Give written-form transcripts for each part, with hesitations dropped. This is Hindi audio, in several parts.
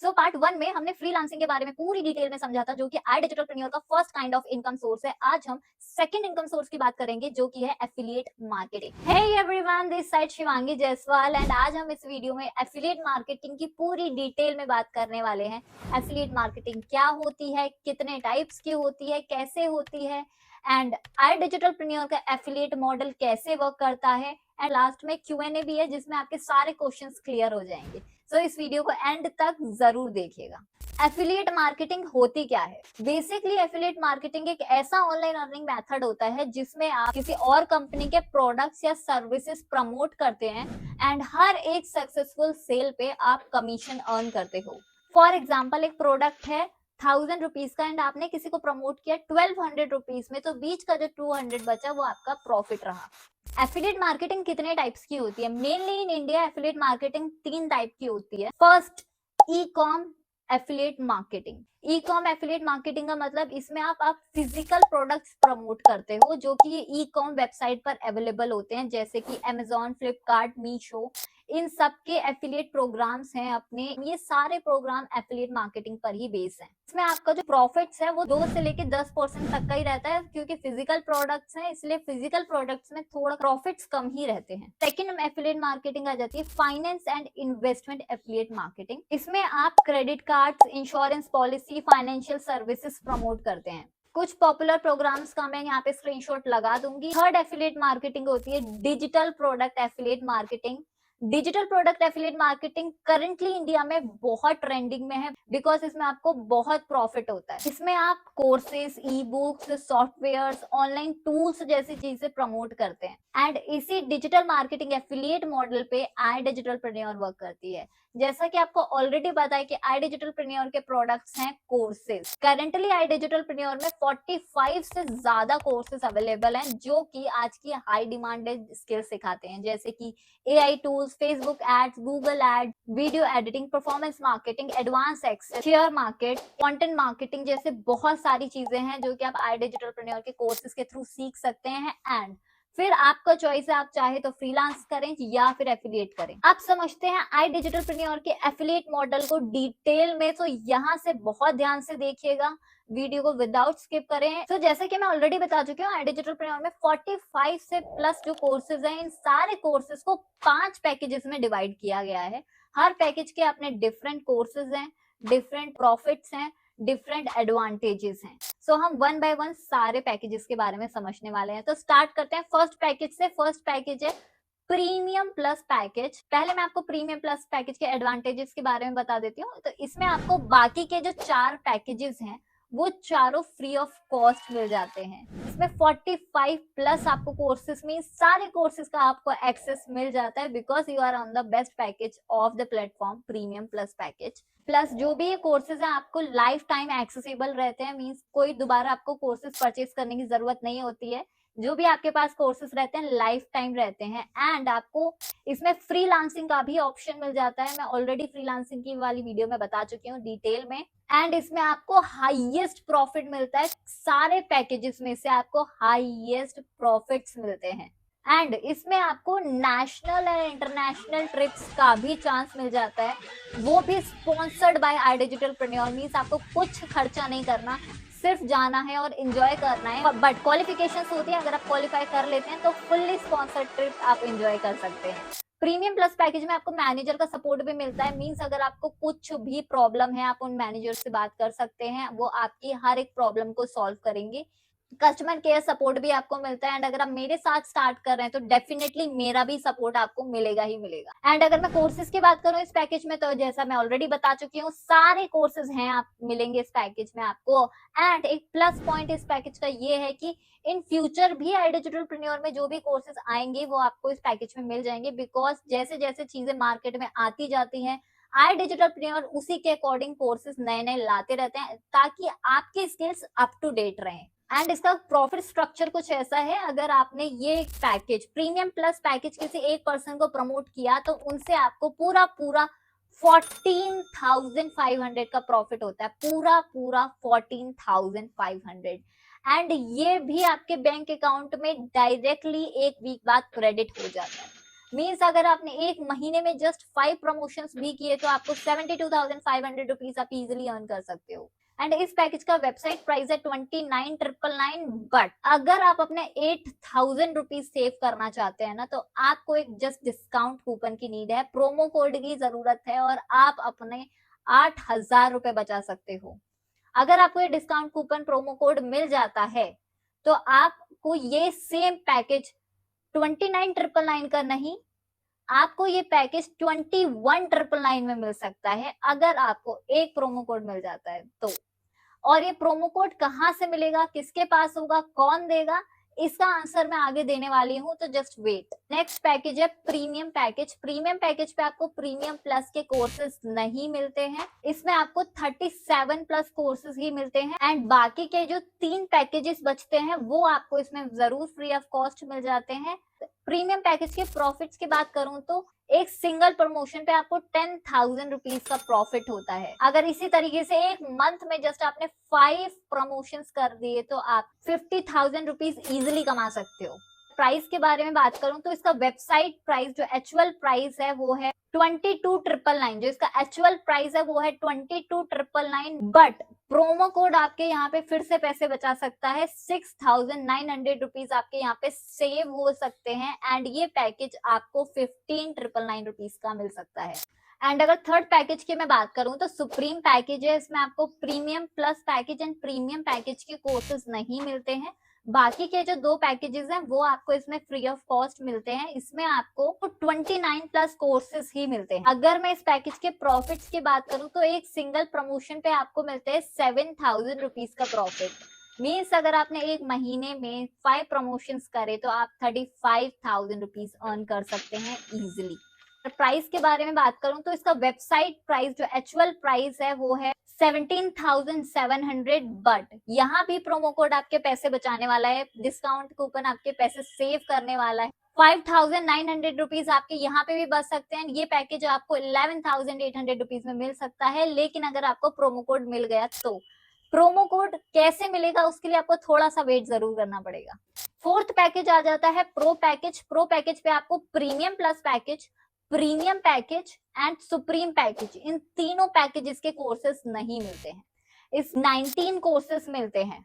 सो पार्ट 1 में हमने फ्रीलांसिंग के बारे में पूरी डिटेल में समझा था, जो कि iDigitalPreneur का first kind of income source है। आज हम सेकंड इनकम सोर्स की बात करेंगे, जो कि है affiliate marketing. Hey everyone, this side Shivangi Jaiswal and आज हम इस वीडियो में एफिलिएट मार्केटिंग की पूरी डिटेल में बात करने वाले हैं। एफिलिएट मार्केटिंग क्या होती है, कितने टाइप्स की होती है, कैसे होती है, एंड iDigitalPreneur का एफिलिएट मॉडल कैसे वर्क करता है, एंड लास्ट में Q&A भी है जिसमें आपके सारे क्वेश्चंस क्लियर हो जाएंगे। सो इस वीडियो को एंड तक जरूर देखिएगा। एफिलिएट मार्केटिंग होती क्या है? बेसिकली एफिलिएट मार्केटिंग एक ऐसा ऑनलाइन अर्निंग मेथड होता है जिसमें आप किसी और कंपनी के प्रोडक्ट्स या सर्विसेज प्रमोट करते हैं एंड हर एक सक्सेसफुल सेल पे आप कमीशन अर्न करते हो। फॉर एग्जाम्पल, एक प्रोडक्ट है 1000 रुपीज का एंड आपने किसी को प्रमोट किया 1200 रुपीज में, तो बीच का जो 200 बचा वो आपका प्रॉफिट रहा। एफिलिएट मार्केटिंग कितने टाइप्स की होती है? Mainly in India affiliate marketing 3 type की होती है। First, e com affiliate marketing. E com affiliate marketing का मतलब इसमें आप फिजिकल प्रोडक्ट्स प्रमोट करते हो जो कि ई कॉम वेबसाइट पर अवेलेबल होते हैं, जैसे कि Amazon, फ्लिपकार्ट, मीशो, इन सब के एफिलिएट प्रोग्राम्स हैं अपने। ये सारे प्रोग्राम एफिलिएट मार्केटिंग पर ही बेस हैं। इसमें आपका जो प्रॉफिट्स है वो 2 से लेकर 10% तक का ही रहता है, क्योंकि फिजिकल प्रोडक्ट्स हैं इसलिए फिजिकल प्रोडक्ट्स में थोड़ा प्रॉफिट्स कम ही रहते हैं। सेकंड एफिलिएट मार्केटिंग आ जाती है finance and investment affiliate marketing. इसमें आप credit cards, insurance policy, financial services promote करते हैं। कुछ पॉपुलर प्रोग्राम्स का मैं यहाँ पे स्क्रीनशॉट लगा दूंगी। थर्ड एफिलिएट मार्केटिंग होती है digital product affiliate marketing. Digital product affiliate marketing currently India में बहुत ट्रेंडिंग में है, बिकॉज इसमें आपको बहुत प्रॉफिट होता है। इसमें आप courses, e books, software, online tools जैसी चीजें प्रमोट करते हैं एंड इसी डिजिटल मार्केटिंग एफिलिएट मॉडल पे iDigitalPreneur वर्क करती है। जैसा कि आपको ऑलरेडी पता है कि iDigitalPreneur के प्रोडक्ट्स हैं कोर्सेज। करंटली iDigitalPreneur में 45 से ज्यादा कोर्सेज अवेलेबल हैं जो कि आज की हाई डिमांडेड स्किल्स सिखाते हैं, जैसे कि AI tools, Facebook ads, Google ad, video editing, performance marketing, advance access, share market, content marketing जैसे बहुत सारी चीजें हैं जो कि आप iDigitalPreneur के कोर्सेज के थ्रू सीख सकते हैं। एंड फिर आपका चॉइस है, आप चाहे तो फ्रीलांस करें या फिर एफिलिएट करें। आप समझते हैं iDigitalPreneur के एफिलिएट मॉडल को डिटेल में, तो यहाँ से बहुत ध्यान से देखिएगा, वीडियो को विदाउट स्किप करें। तो जैसे कि मैं ऑलरेडी बता चुकी हूँ, iDigitalPreneur में 45 से प्लस जो कोर्सेज हैं, इन सारे कोर्सेज को 5 पैकेजेस में डिवाइड किया गया है। हर पैकेज के अपने डिफरेंट कोर्सेज हैं, डिफरेंट प्रॉफिट्स हैं, डिफरेंट एडवांटेजेस हैं। सो हम वन बाय वन सारे पैकेजेस के बारे में समझने वाले हैं। तो स्टार्ट करते हैं फर्स्ट पैकेज से। फर्स्ट पैकेज है प्रीमियम प्लस पैकेज। पहले मैं आपको प्रीमियम प्लस पैकेज के एडवांटेजेस के बारे में बता देती हूँ। तो इसमें आपको बाकी के जो 4 पैकेजेस हैं वो चारों फ्री ऑफ कॉस्ट मिल जाते हैं। इसमें 45 प्लस आपको कोर्सेज में सारे कोर्सेज का आपको एक्सेस मिल जाता है, because you are on the best package of the platform premium plus package. Plus जो भी ये कोर्सेज हैं आपको लाइफ टाइम एक्सेसिबल रहते हैं, मींस कोई दोबारा आपको कोर्सेज परचेज करने की जरूरत नहीं होती है। जो भी आपके पास कोर्सेज रहते हैं लाइफ टाइम रहते हैं। एंड आपको इसमें फ्रीलांसिंग का भी ऑप्शन मिल जाता है। मैं ऑलरेडी फ्रीलांसिंग की वाली वीडियो में बता चुकी हूँ डिटेल में। एंड इसमें आपको हाईएस्ट प्रॉफिट मिलता है, सारे पैकेजेस में से आपको हाईएस्ट प्रॉफिट्स मिलते हैं। एंड इसमें आपको नेशनल एंड इंटरनेशनल ट्रिप्स का भी चांस मिल जाता है, वो भी स्पॉन्सर्ड बाय iDigitalPreneur। मींस आपको कुछ खर्चा नहीं करना, सिर्फ जाना है और एंजॉय करना है। बट क्वालिफिकेशंस होती है, अगर आप क्वालिफाई कर लेते हैं तो फुल्ली स्पॉन्सर्ड ट्रिप आप एंजॉय कर सकते हैं। प्रीमियम प्लस पैकेज में आपको मैनेजर का सपोर्ट भी मिलता है। मींस अगर आपको कुछ भी प्रॉब्लम है आप उन मैनेजर से बात कर सकते हैं, वो आपकी हर एक प्रॉब्लम को सॉल्व करेंगे। कस्टमर केयर सपोर्ट भी आपको मिलता है। एंड अगर आप मेरे साथ स्टार्ट कर रहे हैं तो डेफिनेटली मेरा भी सपोर्ट आपको मिलेगा ही मिलेगा। एंड अगर मैं कोर्सेज की बात करूं इस पैकेज में, तो जैसा मैं ऑलरेडी बता चुकी हूँ, सारे कोर्सेज हैं आप मिलेंगे इस पैकेज में आपको। एंड एक प्लस पॉइंट इस पैकेज का ये है कि इन फ्यूचर भी iDigitalPreneur में जो भी कोर्सेज आएंगे वो आपको इस पैकेज में मिल जाएंगे, बिकॉज जैसे जैसे चीजें मार्केट में आती जाती हैं iDigitalPreneur उसी के अकॉर्डिंग कोर्सेज नए नए लाते रहते हैं, ताकि आपकी स्किल्स अप टू डेट रहें। एंड इसका प्रॉफिट स्ट्रक्चर कुछ ऐसा है, अगर आपने ये पैकेज प्रीमियम प्लस पैकेज किसी एक पर्सन को प्रमोट किया तो उनसे आपको पूरा 14,500 का प्रॉफिट होता है, पूरा 14,500। एंड ये भी आपके बैंक अकाउंट में डायरेक्टली एक वीक बाद क्रेडिट हो जाता है। मीन्स अगर आपने एक महीने में जस्ट 5 प्रमोशंस भी किए तो आपको 72,500 रुपीज आप इजिली अर्न कर सकते हो। एंड इस पैकेज का वेबसाइट प्राइस है 29,999, बट अगर आप अपने 8,000 रुपीज सेव करना चाहते हैं ना, तो आपको एक जस्ट डिस्काउंट कूपन की नीड है, प्रोमो कोड की जरूरत है, और आप अपने 8,000 रुपए बचा सकते हो। अगर आपको ये डिस्काउंट कूपन प्रोमो कोड मिल जाता है तो आपको ये सेम पैकेज 29,999 का नहीं, आपको ये पैकेज 21,999 में मिल सकता है, अगर आपको एक प्रोमो कोड मिल जाता है तो। और ये प्रोमो कोड कहाँ से मिलेगा, किसके पास होगा, कौन देगा, इसका आंसर मैं आगे देने वाली हूँ, तो जस्ट वेट। नेक्स्ट पैकेज है प्रीमियम पैकेज। प्रीमियम पैकेज पे आपको प्रीमियम प्लस के कोर्सेज नहीं मिलते हैं, इसमें आपको 37 प्लस कोर्सेज ही मिलते हैं, एंड बाकी के जो 3 पैकेजेस बचते हैं वो आपको इसमें जरूर फ्री ऑफ कॉस्ट मिल जाते हैं। प्रीमियम पैकेज के प्रॉफिट्स की बात करूं तो एक सिंगल प्रमोशन पे आपको 10,000 रुपीज का प्रॉफिट होता है। अगर इसी तरीके से एक मंथ में जस्ट आपने 5 प्रमोशंस कर दिए तो आप 50,000 रुपीज इजिली कमा सकते हो। प्राइस के बारे में बात करूं तो इसका वेबसाइट प्राइस जो एक्चुअल प्राइस है वो है 22,999, जो इसका एक्चुअल प्राइस है वो है 22,999, बट प्रोमो कोड आपके यहाँ पे फिर से पैसे बचा सकता है, 6,900 रुपीज आपके यहाँ पे सेव हो सकते हैं, एंड ये पैकेज आपको 15,999 रुपीज का मिल सकता है। एंड अगर थर्ड पैकेज की मैं बात करूं तो सुप्रीम पैकेज है, इसमें आपको premium plus package and premium package के कोर्सेज नहीं मिलते हैं। बाकी के जो 2 पैकेजेस हैं वो आपको इसमें फ्री ऑफ कॉस्ट मिलते हैं, इसमें आपको 29 प्लस कोर्सेज ही मिलते हैं। अगर मैं इस पैकेज के प्रॉफिट्स की बात करूं तो एक सिंगल प्रमोशन पे आपको मिलते हैं 7,000 रुपीज का प्रॉफिट। मीन्स अगर आपने एक महीने में 5 प्रमोशंस करे तो आप 35,000 रुपीज अर्न कर सकते हैं इजिली। प्राइस के बारे में बात करूं तो इसका वेबसाइट प्राइस जो एक्चुअल प्राइस है वो है 17,700, बट यहाँ भी प्रोमो कोड आपके पैसे बचाने वाला है, डिस्काउंट कूपन आपके पैसे सेव करने वाला है। 5,900 रुपीज आपके यहाँ पे भी बच सकते हैं। ये पैकेज आपको 11,800 रुपीज में मिल सकता है, लेकिन अगर आपको प्रोमो कोड मिल गया तो। प्रोमो कोड कैसे मिलेगा उसके लिए आपको थोड़ा सा वेट जरूर करना पड़ेगा। फोर्थ पैकेज आ जाता है प्रो पैकेज। प्रो पैकेज पे आपको premium plus package, premium package and supreme package, इन तीनों पैकेजेस के कोर्सेज नहीं मिलते हैं, इस 19 कोर्सेज मिलते हैं,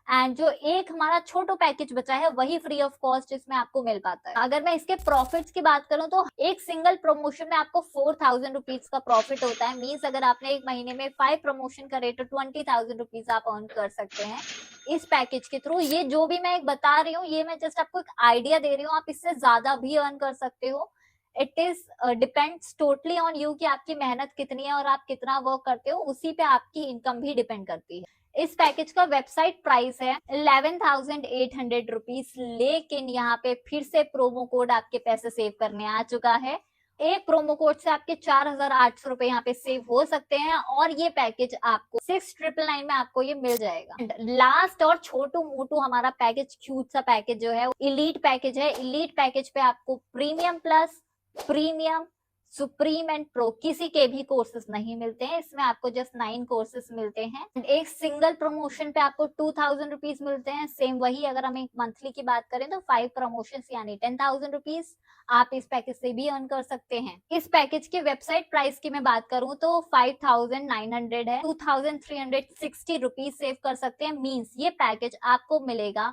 एंड जो एक हमारा छोटा पैकेज बचा है वही फ्री ऑफ कॉस्ट इसमें आपको मिल पाता है। अगर मैं इसके प्रॉफिट्स की बात करूं तो एक सिंगल प्रमोशन में आपको 4,000 रुपीज का प्रॉफिट होता है। मीन्स अगर आपने एक महीने में 5 प्रमोशन करे तो 20,000 रुपीज आप अर्न कर सकते हैं इस पैकेज के थ्रू। ये जो भी मैं बता रही हूँ ये मैं जस्ट आपको एक आइडिया दे रही हूँ, आप इससे ज्यादा भी अर्न कर सकते हो। It is depends totally on you कि आपकी मेहनत कितनी है और आप कितना वर्क करते हो, उसी पे आपकी इनकम भी डिपेंड करती है। इस पैकेज का वेबसाइट प्राइस है 11,800 रुपीज, लेकिन यहाँ पे फिर से प्रोमो कोड आपके पैसे सेव करने आ चुका है। एक प्रोमो कोड से आपके 4,800 रुपए यहाँ पे सेव हो सकते हैं, और ये पैकेज आपको 6,999 में आपको ये मिल जाएगा। लास्ट और छोटू मोटू हमारा पैकेज, क्यूट सा पैकेज जो है इलीट पैकेज है। इलीट पैकेज पे आपको premium plus, premium, supreme and pro किसी के भी कोर्सेज नहीं मिलते हैं, इसमें आपको जस्ट 9 कोर्सेज मिलते हैं। एक सिंगल प्रमोशन पे आपको 2,000 रुपीज मिलते हैं। सेम वही अगर हम एक मंथली की बात करें तो 5 प्रमोशन यानी 10,000 रुपीज आप इस पैकेज से भी अर्न कर सकते हैं। इस पैकेज के वेबसाइट प्राइस की मैं बात करूं तो 5,900 है, 2,360 रुपीज सेव कर सकते हैं। मीन्स ये पैकेज आपको मिलेगा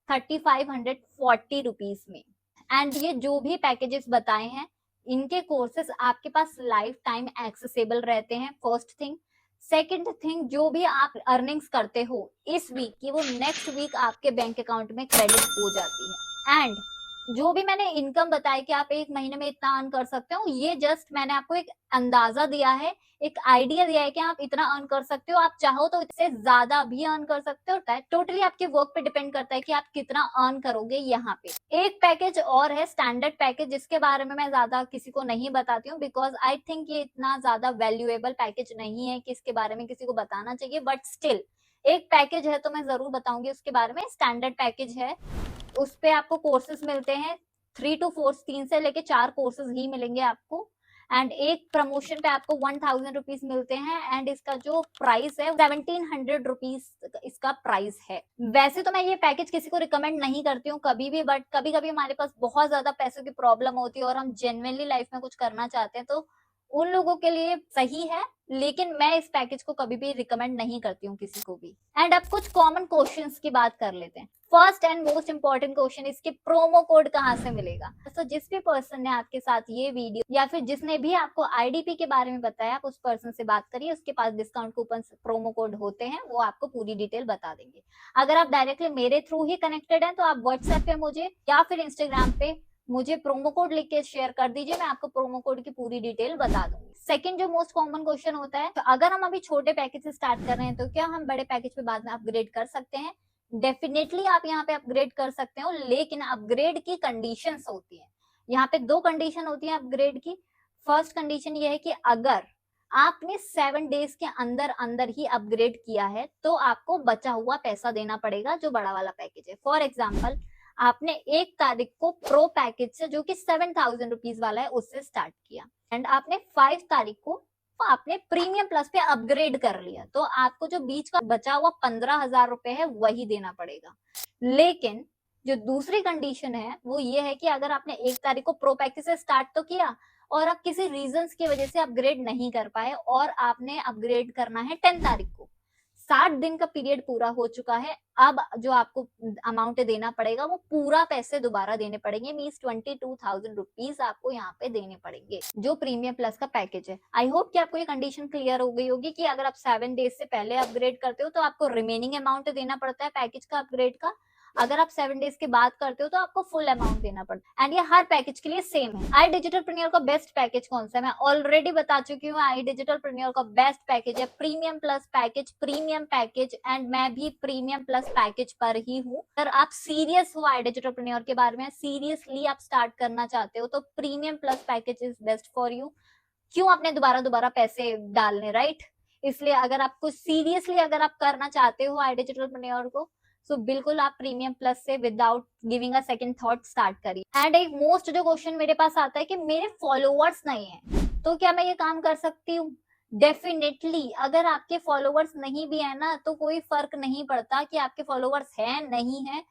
3,540 रुपीज में। एंड ये जो भी पैकेजेस बताए हैं इनके कोर्सेज आपके पास लाइफ टाइम एक्सेसिबल रहते हैं, फर्स्ट थिंग। सेकंड थिंग, जो भी आप अर्निंग्स करते हो इस वीक की वो नेक्स्ट वीक आपके बैंक अकाउंट में क्रेडिट हो जाती है। एंड जो भी मैंने इनकम बताई कि आप एक महीने में इतना अर्न कर सकते हो, ये जस्ट मैंने आपको एक अंदाजा दिया है, एक आइडिया दिया है कि आप इतना अर्न कर सकते हो। आप चाहो तो इससे ज्यादा भी अर्न कर सकते हो, टोटली आपके वर्क पे डिपेंड करता है कि आप कितना अर्न करोगे। यहाँ पे एक पैकेज और है स्टैंडर्ड पैकेज, जिसके बारे में मैं ज्यादा किसी को नहीं बताती हूँ, बिकॉज आई थिंक ये इतना ज्यादा वैल्यूएबल पैकेज नहीं है कि इसके बारे में किसी को बताना चाहिए, बट स्टिल एक पैकेज है तो मैं जरूर बताऊंगी उसके बारे में। स्टैंडर्ड पैकेज है, उस पे आपको कोर्सेज मिलते हैं 3 to 4, 3 से लेके 4 कोर्सेज ही मिलेंगे आपको। एंड एक प्रमोशन पे आपको 1000 रुपीज मिलते हैं एंड इसका जो प्राइस है 1700 रुपीज इसका प्राइस है। वैसे तो मैं ये पैकेज किसी को रिकमेंड नहीं करती हूँ कभी भी, बट कभी कभी हमारे पास बहुत ज्यादा पैसों की प्रॉब्लम होती है और हम जेन्युइनली लाइफ में कुछ करना चाहते हैं तो उन लोगों के लिए सही है, लेकिन मैं इस पैकेज को कभी भी रिकमेंड नहीं करती हूँ किसी को भी। एंड अब कुछ कॉमन क्वेश्चंस की बात कर लेते हैं। First and most important question, इसके प्रोमो कोड कहाँ से मिलेगा। तो जिस भी पर्सन ने आपके साथ ये वीडियो या फिर जिसने भी आपको आईडीपी के बारे में बताया, आप उस पर्सन से बात करिए, उसके पास डिस्काउंट कूपन प्रोमो कोड होते हैं, वो आपको पूरी डिटेल बता देंगे। अगर आप डायरेक्टली मेरे थ्रू ही कनेक्टेड हैं तो आप व्हाट्सएप पे मुझे या फिर इंस्टाग्राम पे मुझे प्रोमो कोड लिख के शेयर कर दीजिए, मैं आपको प्रोमो कोड की पूरी डिटेल बता दूंगी। सेकंड जो मोस्ट कॉमन क्वेश्चन होता है, तो अगर हम अभी छोटे पैकेज से स्टार्ट कर रहे हैं तो क्या हम बड़े पैकेज पे बाद में अपग्रेड कर सकते हैं। डेफिनेटली आप यहाँ पे अपग्रेड कर सकते हो, लेकिन अपग्रेड की कंडीशंस होती है। यहाँ पे दो कंडीशन होती है अपग्रेड की। फर्स्ट कंडीशन ये है कि अगर आपने 7 डेज के अंदर अंदर ही अपग्रेड किया है तो आपको बचा हुआ पैसा देना पड़ेगा जो बड़ा वाला पैकेज है। फॉर एग्जाम्पल, आपने 1 तारीख को प्रो पैकेज से जो कि 7000 रुपीज वाला है उससे स्टार्ट किया एंड आपने 5 तारीख को आपने प्रीमियम प्लस पे अपग्रेड कर लिया, तो आपको जो बीच का बचा हुआ 15,000 रुपए है वही देना पड़ेगा। लेकिन जो दूसरी कंडीशन है वो ये है कि अगर आपने 1 तारीख को प्रो पैकेज से स्टार्ट तो किया और आप किसी रीजंस की वजह से अपग्रेड नहीं कर पाए और आपने अपग्रेड करना है 10 तारीख को, 60 दिन का पीरियड पूरा हो चुका है, अब जो आपको अमाउंट देना पड़ेगा वो पूरा पैसे दोबारा देने पड़ेंगे, मीन्स 22,000 रुपीज आपको यहाँ पे देने पड़ेंगे जो प्रीमियम प्लस का पैकेज है। आई होप कि आपको ये कंडीशन क्लियर हो गई होगी कि अगर आप 7 डेज से पहले अपग्रेड करते हो तो आपको रिमेनिंग अमाउंट देना पड़ता है पैकेज का अपग्रेड का, अगर आप 7 डेज के बाद करते हो तो आपको फुल अमाउंट देना पड़ता है। एंड ये हर पैकेज के लिए सेम है। आई डिजिटल प्रीमियर का बेस्ट पैकेज कौन सा है, मैं ऑलरेडी बता चुकी हूँ। आई डिजिटल प्रीमियर का बेस्ट पैकेज है premium plus package, premium package, and मैं भी प्रीमियम प्लस पैकेज पर ही हूँ। अगर आप सीरियस हो आई डिजिटल प्रीमियर के बारे में, सीरियसली आप स्टार्ट करना चाहते हो तो premium plus package is best for you. क्यों आपने दोबारा दोबारा पैसे डालने, राइट? इसलिए अगर आपको सीरियसली अगर आप करना चाहते हो आई डिजिटल प्रीमियर को, सो बिल्कुल आप प्रीमियम प्लस से without giving a second thought start करिए। एंड एक मोस्ट जो क्वेश्चन मेरे पास आता है कि मेरे फॉलोअर्स नहीं है तो क्या मैं ये काम कर सकती हूँ। डेफिनेटली अगर आपके फॉलोअर्स नहीं भी है ना तो कोई फर्क नहीं पड़ता कि आपके फॉलोअर्स हैं नहीं है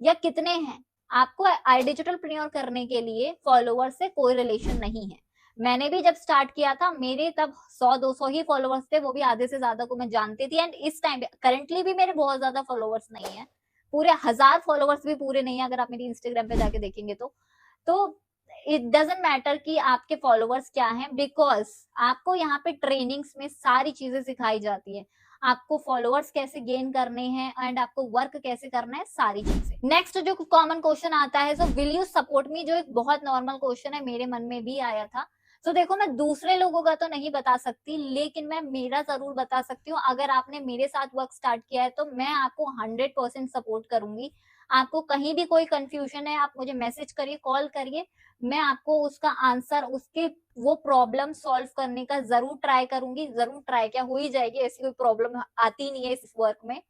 या कितने हैं, आपको आई डिजिटल प्रीमियर करने के लिए फॉलोअर्स से कोई रिलेशन नहीं है। मैंने भी जब स्टार्ट किया था मेरे तब 100-200 ही फॉलोअर्स थे, वो भी आधे से ज्यादा को मैं जानती थी। एंड इस टाइम करंटली भी मेरे बहुत ज्यादा फॉलोअर्स नहीं है, पूरे 1000 फॉलोअर्स भी पूरे नहीं है अगर आप मेरी इंस्टाग्राम पे जाके देखेंगे तो इट डजेंट मैटर कि आपके फॉलोअर्स क्या हैं, बिकॉज आपको यहाँ पे ट्रेनिंग्स में सारी चीजें सिखाई जाती है, आपको फॉलोअर्स कैसे गेन करने हैं एंड आपको वर्क कैसे करना है, सारी चीजें। नेक्स्ट जो कॉमन क्वेश्चन आता है, so will you support me, जो एक बहुत नॉर्मल क्वेश्चन है, मेरे मन में भी आया था। तो देखो मैं दूसरे लोगों का तो नहीं बता सकती, लेकिन मैं मेरा जरूर बता सकती हूँ। अगर आपने मेरे साथ वर्क स्टार्ट किया है तो मैं आपको 100% सपोर्ट करूंगी। आपको कहीं भी कोई कंफ्यूजन है आप मुझे मैसेज करिए, कॉल करिए, मैं आपको उसका आंसर, उसके वो प्रॉब्लम सॉल्व करने का जरूर ट्राई करूंगी। जरूर ट्राई क्या, हो ही जाएगी, ऐसी कोई प्रॉब्लम आती नहीं है इस वर्क में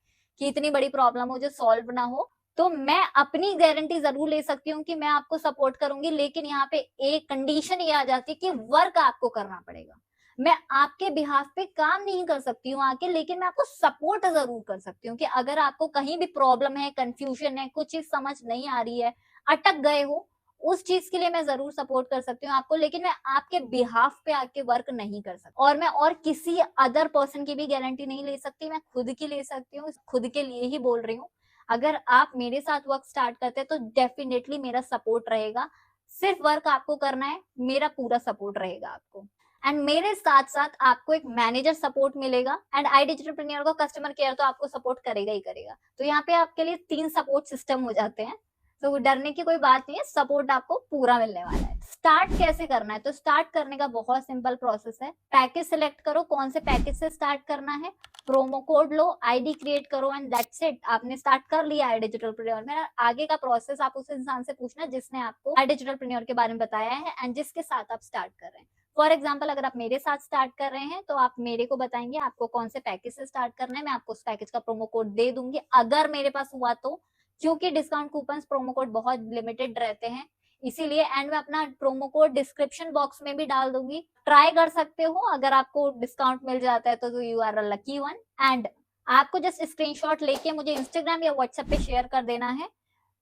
कि इतनी बड़ी प्रॉब्लम हो जो सॉल्व ना हो। तो मैं अपनी गारंटी जरूर ले सकती हूँ कि मैं आपको सपोर्ट करूंगी, लेकिन यहाँ पे एक कंडीशन ये आ जाती है कि वर्क आपको करना पड़ेगा। मैं आपके बिहाफ पे काम नहीं कर सकती हूँ आके, लेकिन मैं आपको सपोर्ट जरूर कर सकती हूँ कि अगर आपको कहीं भी प्रॉब्लम है, कंफ्यूजन है, कुछ चीज समझ नहीं आ रही है, अटक गए हो, उस चीज के लिए मैं जरूर सपोर्ट कर सकती हूँ आपको, लेकिन मैं आपके बिहाफ पे आके वर्क नहीं कर सकती। और मैं और किसी अदर पर्सन की भी गारंटी नहीं ले सकती, मैं खुद की ले सकती हूँ, खुद के लिए ही बोल रही हूँ। अगर आप मेरे साथ वर्क स्टार्ट करते हैं तो डेफिनेटली मेरा सपोर्ट रहेगा। सिर्फ वर्क आपको करना है, मेरा पूरा सपोर्ट रहेगा आपको। एंड मेरे साथ साथ आपको एक मैनेजर सपोर्ट मिलेगा। एंड आई डिजिटल प्रीमियर का कस्टमर केयर तो आपको सपोर्ट करेगा ही करेगा। तो यहाँ पे आपके लिए 3 सपोर्ट सिस्टम हो जाते हैं, तो डरने की कोई बात नहीं है, सपोर्ट आपको पूरा मिलने वाला है। स्टार्ट कैसे करना है, तो स्टार्ट करने का बहुत सिंपल प्रोसेस है। पैकेज सिलेक्ट करो, कौन से पैकेज से स्टार्ट करना है, प्रोमो कोड लो, आईडी क्रिएट करो, एंड दैट्स इट। आपने स्टार्ट कर लिया है डिजिटल प्रीमियर में। आगे का प्रोसेस आप उस इंसान से पूछना जिसने आपको आई डिजिटल प्रीमियर के बारे में बताया है एंड जिसके साथ आप स्टार्ट कर रहे हैं। फॉर एग्जाम्पल, अगर आप मेरे साथ स्टार्ट कर रहे हैं तो आप मेरे को बताएंगे आपको कौन से पैकेज से स्टार्ट करना है, मैं आपको उस पैकेज का प्रोमो कोड दे दूंगी अगर मेरे पास हुआ तो, क्योंकि डिस्काउंट कूपन प्रोमो कोड बहुत लिमिटेड रहते हैं, इसीलिए एंड में अपना प्रोमो कोड डिस्क्रिप्शन बॉक्स में भी डाल दूंगी, ट्राई कर सकते हो। अगर आपको डिस्काउंट मिल जाता है तो you are a lucky one. And आपको जस्ट स्क्रीनशॉट लेके मुझे इंस्टाग्राम या व्हाट्सएप पे शेयर कर देना है,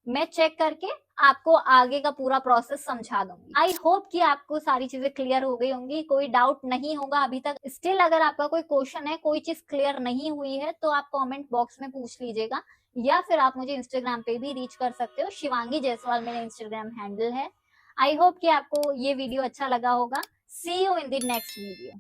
मैं चेक करके आपको आगे का पूरा प्रोसेस समझा दूंगी। आई होप कि आपको सारी चीजें क्लियर हो गई होंगी, कोई डाउट नहीं होगा अभी तक। स्टिल अगर आपका कोई क्वेश्चन है, कोई चीज क्लियर नहीं हुई है तो आप कमेंट बॉक्स में पूछ लीजिएगा, या फिर आप मुझे इंस्टाग्राम पे भी रीच कर सकते हो। शिवांगी जायसवाल मेरा इंस्टाग्राम हैंडल है। आई होप कि आपको ये वीडियो अच्छा लगा होगा। See you in the next video.